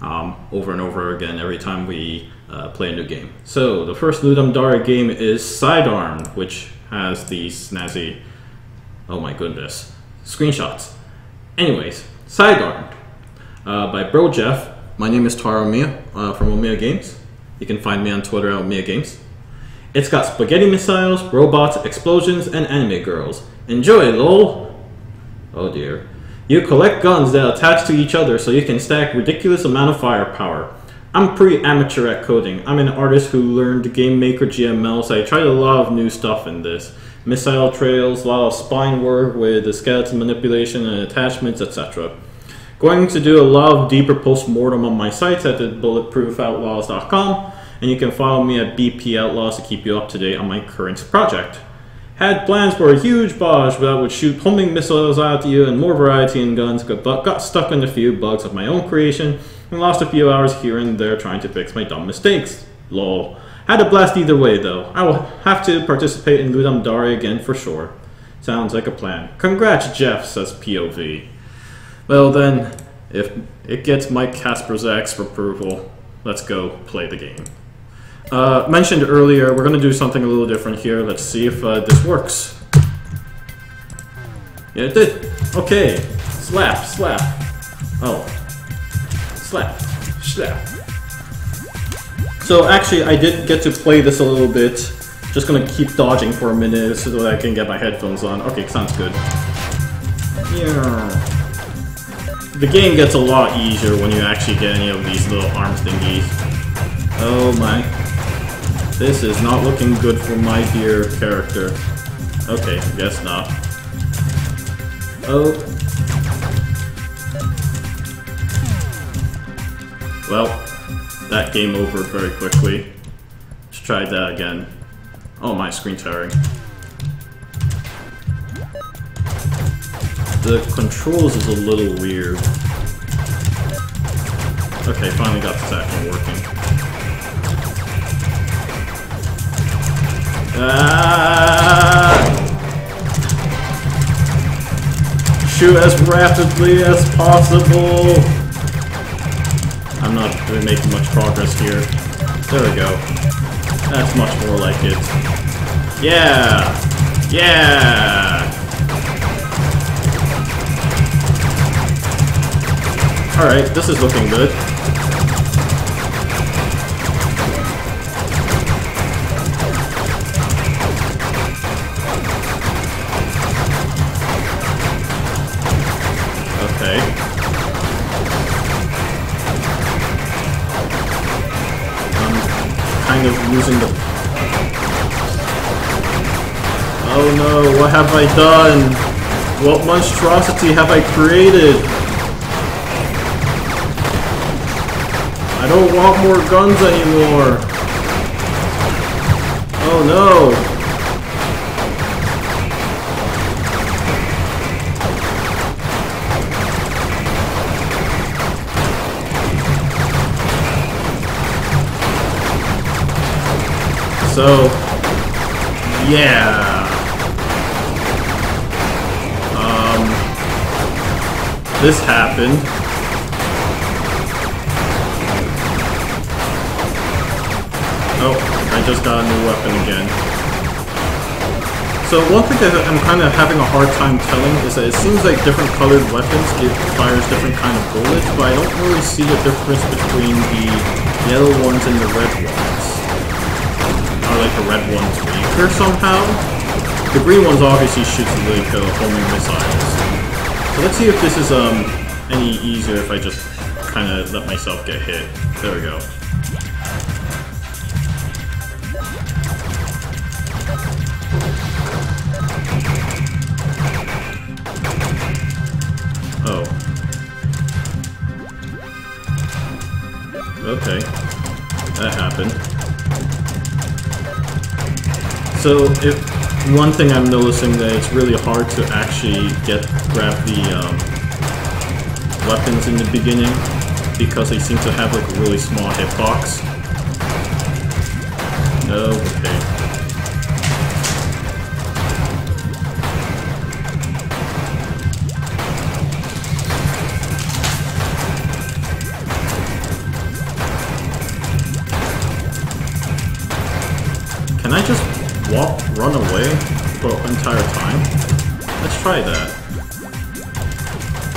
over and over again every time we play a new game. So the first Ludum game is SideArmed, which has these snazzy, oh my goodness, screenshots. Anyways, SideArmed by Bro Jeff. My name is Taro Mia from Omiya Games. You can find me on Twitter at Omiya Games. It's got spaghetti missiles, robots, explosions, and anime girls. Enjoy, lol! Oh dear. You collect guns that attach to each other so you can stack ridiculous amount of firepower. I'm pretty amateur at coding. I'm an artist who learned Game Maker GML, so I tried a lot of new stuff in this. Missile trails, a lot of spine work with the skeleton manipulation and attachments, etc. Going to do a lot of deeper post-mortem on my sites at bulletproofoutlaws.com, and you can follow me at BP Outlaws to keep you up to date on my current project. Had plans for a huge barrage that would shoot homing missiles at you and more variety in guns, but got stuck in a few bugs of my own creation and lost a few hours here and there trying to fix my dumb mistakes. Lol. Had a blast either way though. I will have to participate in Ludum again for sure. Sounds like a plan. Congrats, Jeff, says POV. Well then, if it gets Mike Casper's X for approval, let's go play the game. Mentioned earlier, we're going to do something a little different here. Let's see if this works. Yeah, it did. Okay. Slap, slap. Oh. Slap, slap. So actually, I did get to play this a little bit. Just going to keep dodging for a minute so that I can get my headphones on. Okay, sounds good. Yeah. The game gets a lot easier when you actually get any of these little arm thingies. Oh my. This is not looking good for my dear character. Okay, I guess not. Oh. Well, that game over very quickly. Let's try that again. Oh my, screen tearing. The controls is a little weird. Okay, finally got this actually working. Shoot as rapidly as possible! I'm not really making much progress here. There we go. That's much more like it. Yeah! Yeah! Alright, this is looking good. Okay. I'm kind of losing the... Oh no, what have I done? What monstrosity have I created? I don't want more guns anymore. Oh no. So, yeah. This happened. Oh, I just got a new weapon again. So one thing that I'm kind of having a hard time telling is that it seems like different colored weapons fires different kind of bullets, but I don't really see a difference between the yellow ones and the red ones. Or like the red ones weaker somehow. The green ones obviously shoots like homing missiles. So let's see if this is any easier if I just kind of let myself get hit. There we go. Oh. Okay. That happened. So, if one thing I'm noticing that it's really hard to actually grab the weapons in the beginning because they seem to have like a really small hitbox. Okay. Can I just run away for the entire time? Let's try that.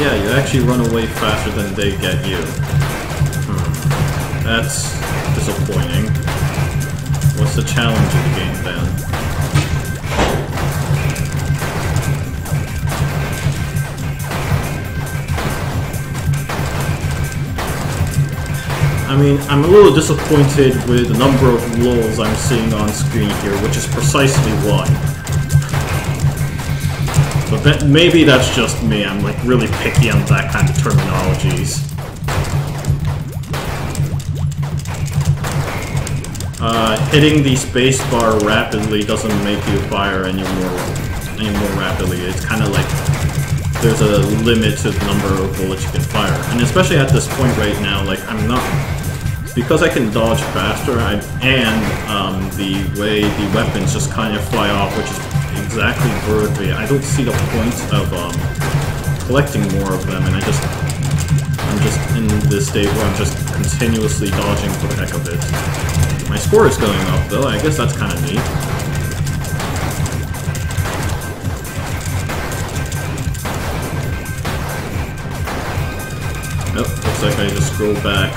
Yeah, you actually run away faster than they get you. That's disappointing. What's the challenge of the game then? I mean, I'm a little disappointed with the number of lulls I'm seeing on screen here, which is precisely one. But maybe that's just me, I'm like really picky on that kind of terminologies. Hitting the spacebar rapidly doesn't make you fire any more rapidly. It's kind of like there's a limit to the number of bullets you can fire. And especially at this point right now, like I'm not... Because I can dodge faster, and the way the weapons just kind of fly off, which is exactly vertically, I don't see the point of collecting more of them, and I'm just in this state where I'm just continuously dodging for the heck of it. My score is going up though, I guess that's kind of neat. Nope, looks like I just scroll back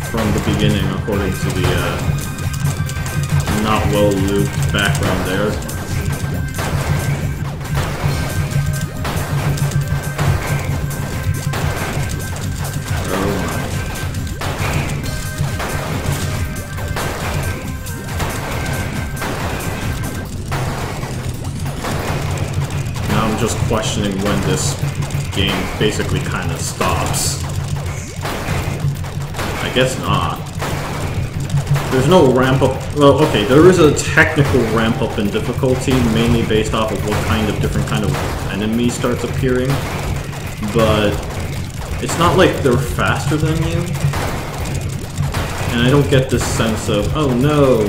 from the beginning according to the not well looped background there. Oh my. Now I'm just questioning when this game basically kind of stops. I guess not. There's no ramp up. Well, okay, there is a technical ramp up in difficulty, mainly based off of what kind of different kind of enemy starts appearing. But it's not like they're faster than you. And I don't get this sense of, oh no,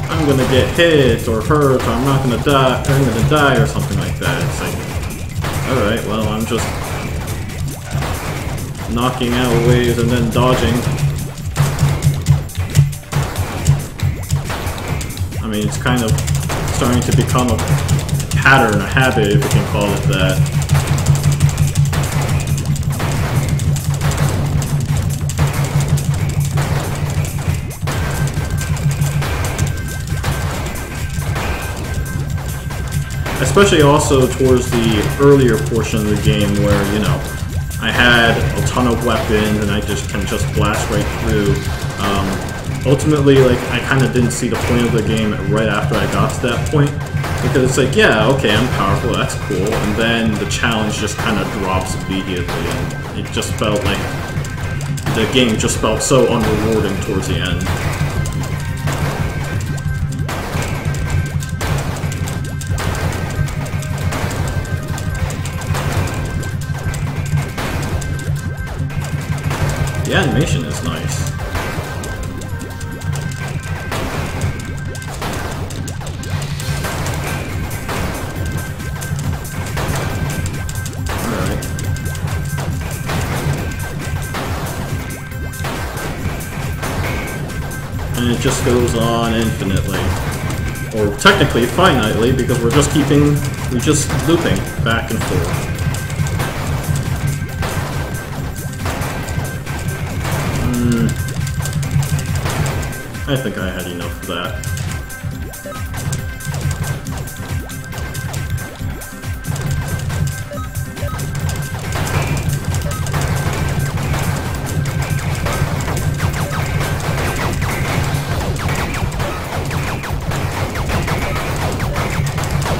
I'm gonna get hit or hurt, or I'm not gonna die, I'm gonna die or something like that. It's like, alright, well, I'm just knocking out waves and then dodging. I mean, it's kind of starting to become a pattern, a habit, if you can call it that. Especially also towards the earlier portion of the game where, you know, I had a ton of weapons and I can just blast right through. Ultimately, like, I kind of didn't see the point of the game right after I got to that point. Because it's like, yeah, okay, I'm powerful, that's cool. And then the challenge just kind of drops immediately. And it just felt like the game just felt so unrewarding towards the end. The animation is nice. Alright. And it just goes on infinitely. Or technically finitely, because we're just looping back and forth. I think I had enough of that.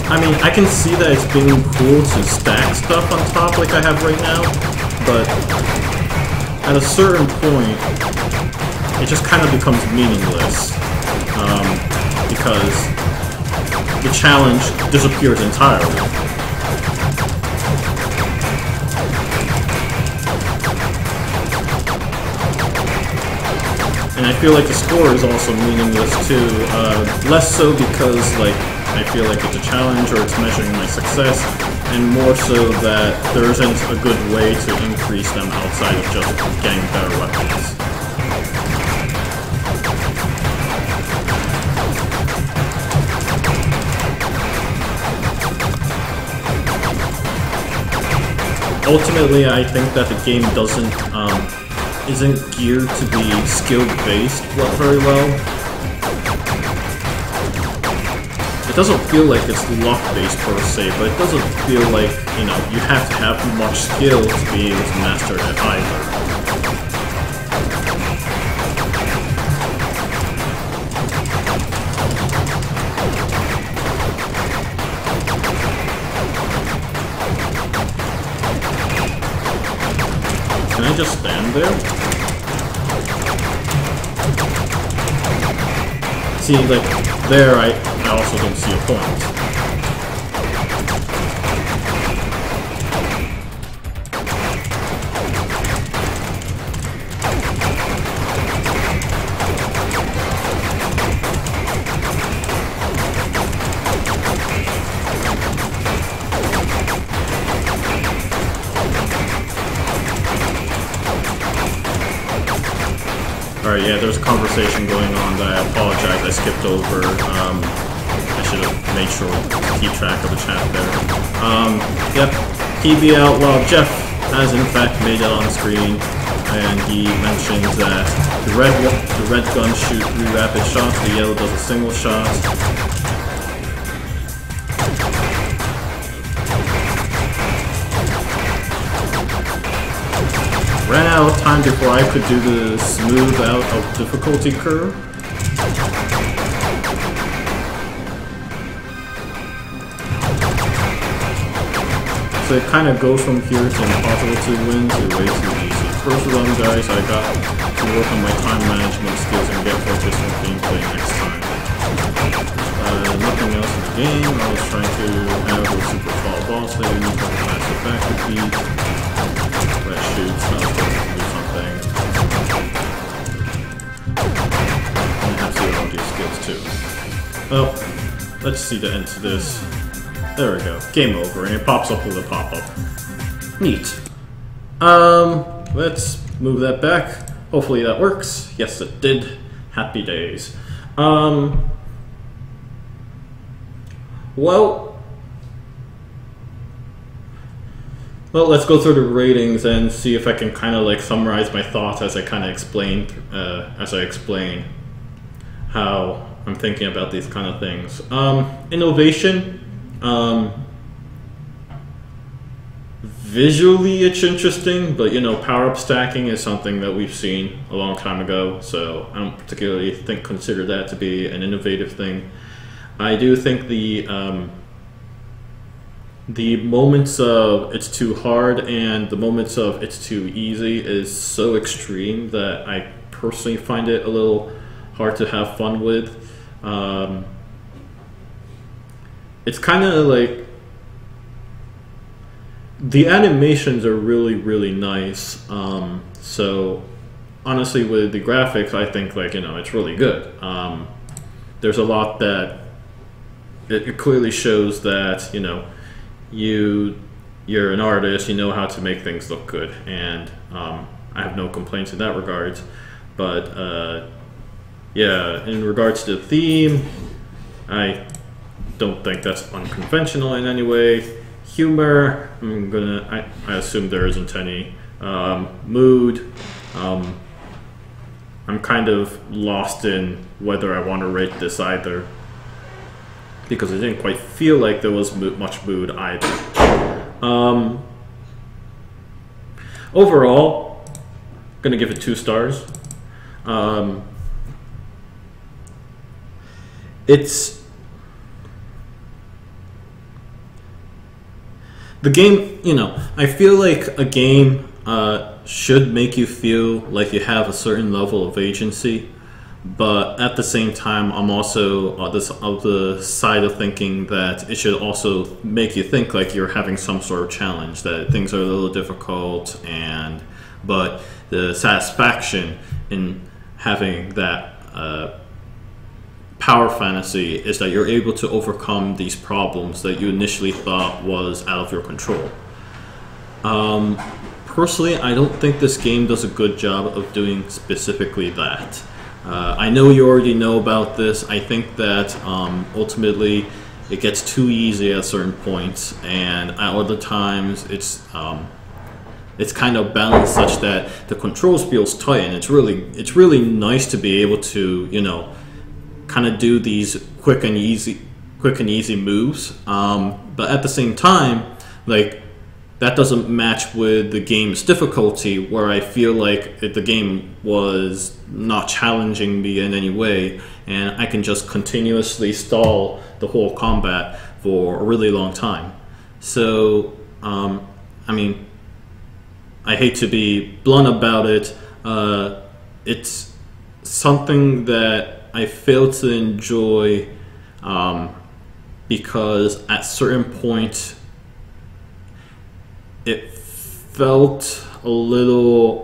I mean, I can see that it's being cool to stack stuff on top like I have right now, but at a certain point, it just kind of becomes meaningless, because the challenge disappears entirely. And I feel like the score is also meaningless too, less so because like I feel like it's a challenge or it's measuring my success, and more so that there isn't a good way to increase them outside of just getting better weapons. ultimately, I think that the game isn't geared to be skill-based very well. It doesn't feel like it's luck-based per se, but it doesn't feel like, you know, you have to have much skill to be able to master it either. Can I just stand there? See, like, there I also don't see a point. Alright, yeah, there's a conversation going on that I apologize, I skipped over. I should have made sure to keep track of the chat there. Yep, PB out. Well, Jeff has in fact made it on screen, and he mentions that the red guns shoot 3 rapid shots, the yellow does a single shot. Ran out of time before I could do the smooth out of difficulty curve. So it kind of goes from here to impossible to win to way too easy. First run, guys, I got to work on my time management skills and get focused on gameplay next time. Nothing else in the game. I was trying to have a super tall boss that you need to pass it back to beat. Red shoots, I was supposed to do something. And have zero skills too. Well, let's see the end to this. There we go. Game over, and it pops up with a pop-up. Neat. Let's move that back. Hopefully that works. Yes, it did. Happy days. Well, let's go through the ratings and see if I can kind of like summarize my thoughts as I kind of explain, how I'm thinking about these kind of things. Innovation. Visually it's interesting, but you know, power-up stacking is something that we've seen a long time ago, so I don't particularly consider that to be an innovative thing. I do think the moments of it's too hard and the moments of it's too easy is so extreme that I personally find it a little hard to have fun with. It's kind of like the animations are really, really nice. So honestly, with the graphics, I think like, you know, it's really good. There's a lot that it clearly shows that, you know, you're an artist, you know how to make things look good, and I have no complaints in that regard. But yeah, in regards to the theme, I don't think that's unconventional in any way. Humor, I assume there isn't any. Mood, I'm kind of lost in whether I want to rate this either, because it didn't quite feel like there was much mood either. Overall, I'm gonna give it 2 stars. The game, you know, I feel like a game should make you feel like you have a certain level of agency, but at the same time, I'm also of the side of thinking that it should also make you think like you're having some sort of challenge, that things are a little difficult, but the satisfaction in having that power fantasy is that you're able to overcome these problems that you initially thought was out of your control. Personally, I don't think this game does a good job of doing specifically that. I know you already know about this. I think that ultimately it gets too easy at certain points, and at other times it's it's kind of balanced such that the controls feels tight, and it's really nice to be able to, you know, kind of do these quick and easy moves. But at the same time, like, that doesn't match with the game's difficulty, where I feel like the game was not challenging me in any way, and I can just continuously stall the whole combat for a really long time. So, I mean, I hate to be blunt about it, it's something that I fail to enjoy because at certain point it felt a little,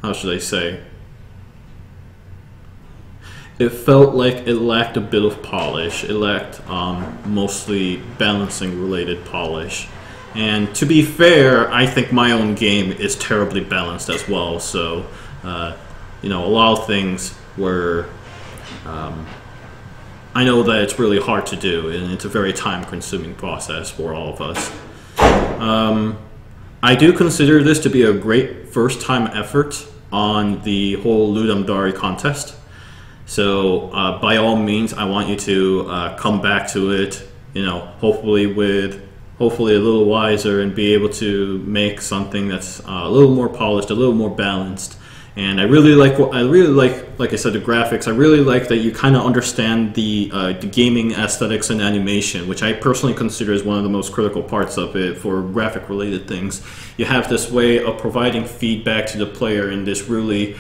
how should I say? It felt like it lacked a bit of polish. It lacked mostly balancing related polish. And to be fair, I think my own game is terribly balanced as well. So, you know, a lot of things were, I know that it's really hard to do, and it's a very time-consuming process for all of us. I do consider this to be a great first-time effort on the whole Ludum Dare contest. So by all means, I want you to come back to it, you know, hopefully a little wiser, and be able to make something that's a little more polished, a little more balanced. And I really like I said, the graphics. I really like that you kind of understand the gaming aesthetics and animation, which I personally consider as one of the most critical parts of it for graphic related things. You have this way of providing feedback to the player in this really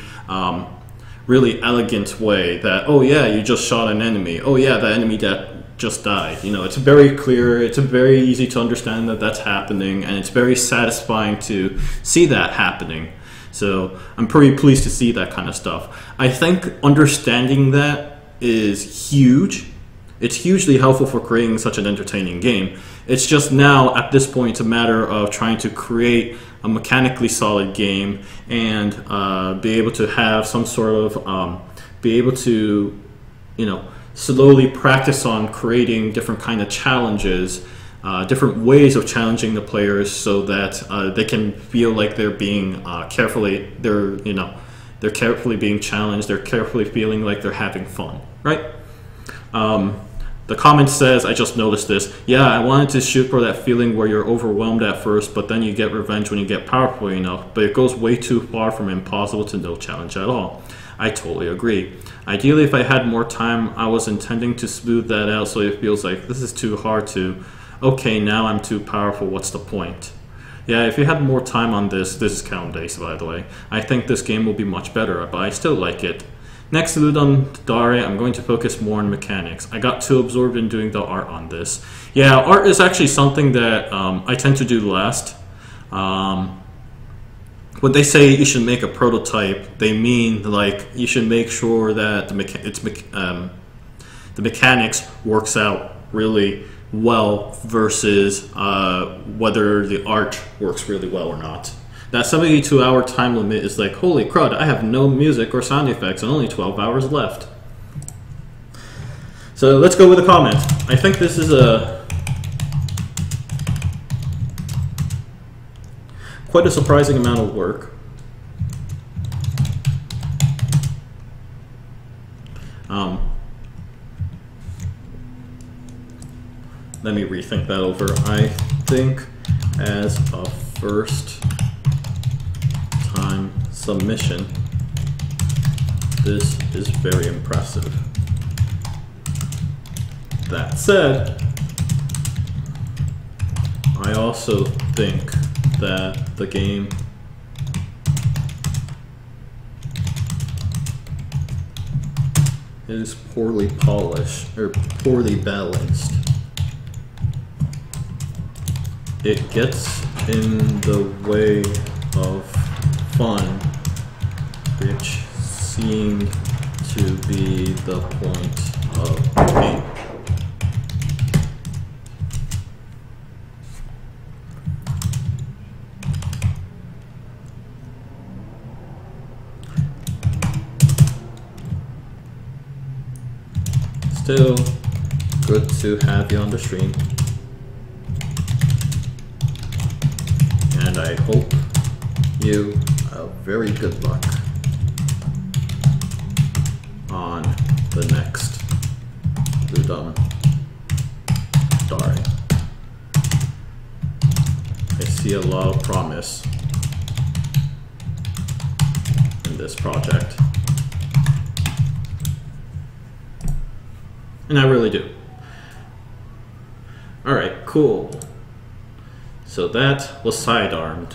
really elegant way that, oh yeah, you just shot an enemy. Oh yeah, that enemy that just died. You know, it's very clear, it's very easy to understand that that's happening, and it's very satisfying to see that happening. So I'm pretty pleased to see that kind of stuff. I think understanding that is huge. It's hugely helpful for creating such an entertaining game. It's just now, at this point, it's a matter of trying to create a mechanically solid game and be able to have some sort of, be able to, you know, slowly practice on creating different kind of challenges, different ways of challenging the players, so that they can feel like they're being carefully being challenged. They're carefully feeling like they're having fun, right? The comment says, I just noticed this. Yeah, I wanted to shoot for that feeling where you're overwhelmed at first, but then you get revenge when you get powerful enough. But it goes way too far from impossible to no challenge at all. I totally agree. Ideally, if I had more time, I was intending to smooth that out so it feels like this is too hard to. Okay, now I'm too powerful, what's the point? Yeah, if you had more time on this is Count Days, by the way, I think this game will be much better, but I still like it. Next to Ludum Dare, I'm going to focus more on mechanics. I got too absorbed in doing the art on this. Yeah, art is actually something that I tend to do last. When they say you should make a prototype, they mean like you should make sure that the mechanics works out really well versus whether the art works really well or not. That 72-hour time limit is like, holy crud, I have no music or sound effects and only 12 hours left. So let's go with a comment. I think this is quite a surprising amount of work. Let me rethink that over. I think as a first time submission, this is very impressive. That said, I also think that the game is poorly polished or poorly balanced. It gets in the way of fun, which seemed to be the point of the game. Still, good to have you on the stream. And and I hope you a very good luck on the next Ludum Dare. I see a lot of promise in this project, and I really do. Alright, cool. So that was SideArmed.